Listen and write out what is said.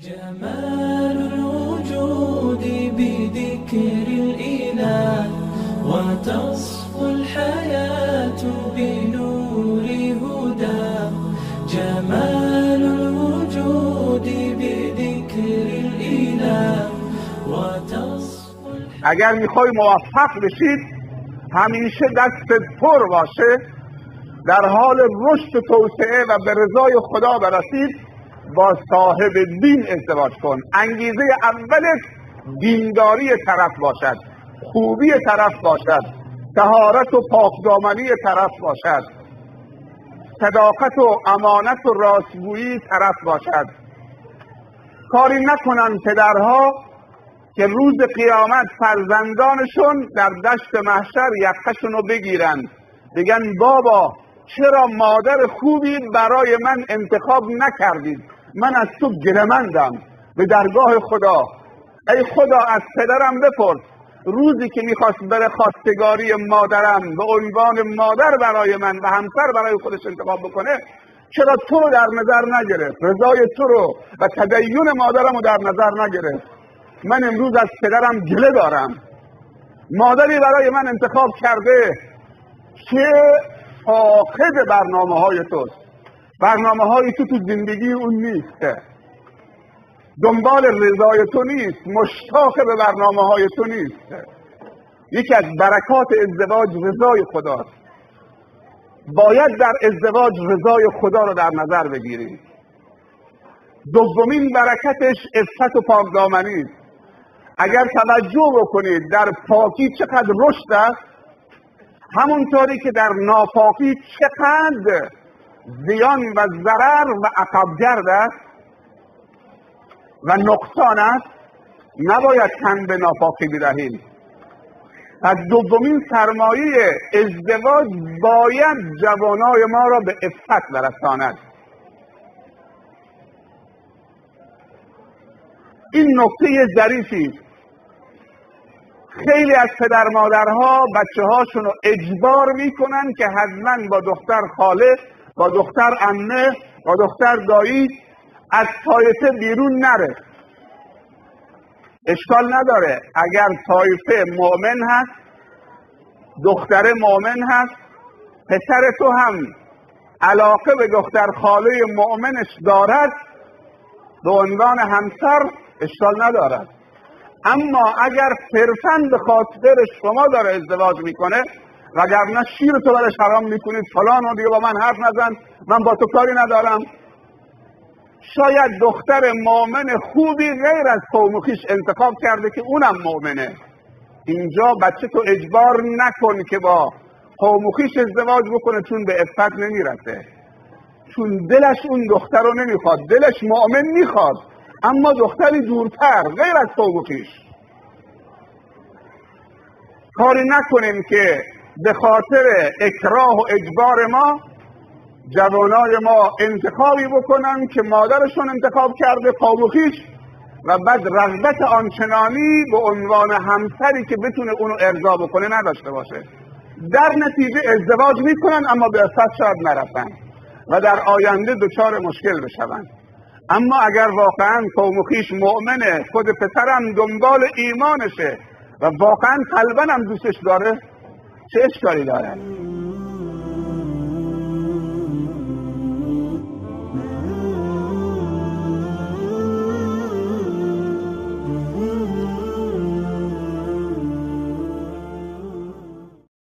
جمال الوجود بذكر الإله وتصفو الحياة بنور هدى. جمال الوجود بذكر الإله وتصفو اگر میخوای موفق بشید همیشه دستت پر باشه، در حال رشد و توسعه و به رضای خدا برسید، با صاحب دین ازدواج کن. انگیزه اولت دینداری طرف باشد، خوبی طرف باشد، طهارت و پاکدامنی طرف باشد، صداقت و امانت و راستگویی طرف باشد. کاری نکنن پدرها که روز قیامت فرزندانشون در دشت محشر یقه‌شون رو بگیرن، بگن بابا چرا مادر خوبی برای من انتخاب نکردید؟ من از تو گله‌مندم به درگاه خدا. ای خدا از پدرم بپرس روزی که میخواست بره خواستگاری مادرم به عنوان مادر برای من و همسر برای خودش انتخاب بکنه، چرا تو رو در نظر نگرفت؟ رضای تو رو و تدین مادرم رو در نظر نگرفت. من امروز از پدرم گله دارم. مادری برای من انتخاب کرده که فاقد برنامه های توست. برنامه های تو زندگی اون نیست، دنبال رضای تو نیست، مشتاق به برنامه های تو نیست. یکی از برکات ازدواج رضای خداست. باید در ازدواج رضای خدا رو در نظر بگیرید. دومین برکتش عفت و پاکدامنی است. اگر توجه بکنید در پاکی چقدر رشد است، همونطوری که در ناپاکی چقدر زیان و ضرر و عقبگرد است و نقصان است. نباید تن به ناپاکی بدهیم. از دومین سرمایه ازدواج باید جوانای ما را به عفت برساند. این نکته ظریفی است. خیلی از پدر مادرها بچه هاشون رو اجبار میکنن که حتما با دختر خاله، با دختر عمه، با دختر دایی از طایفه بیرون نره. اشکال نداره اگر طایفه مؤمن هست، دختر مؤمن هست، پسر تو هم علاقه به دختر خاله مؤمنش دارد به عنوان همسر، اشکال ندارد. اما اگر صرفاً به خاطر شما داره ازدواج میکنه، وگرنه شیر تو برش حرام میکنید، فلان و دیگه با من حرف نزن، من با تو کاری ندارم. شاید دختر مؤمن خوبی غیر از قوم و خویش انتخاب کرده که اونم مؤمنه. اینجا بچه تو اجبار نکن که با قوم و خویش ازدواج بکنه، چون به عفت نمیرسه، چون دلش اون دختر رو نمیخواد. دلش مؤمن میخواد اما دختری دورتر غیر از قوم و خویش. کاری نکنیم که به خاطر اکراه و اجبار ما جوانای ما انتخابی بکنن که مادرشون انتخاب کرده قوم و خویش و بعد رغبت آنچنانی به عنوان همسری که بتونه اونو ارضا بکنه نداشته باشه. در نتیجه ازدواج میکنن اما به عفت شاید نرسن و در آینده دچار مشکل بشون. اما اگر واقعا قوم و خویش مؤمنه، خود پسرم دنبال ایمانشه و واقعا قلباً هم دوستش داره، چه اشکالی داره؟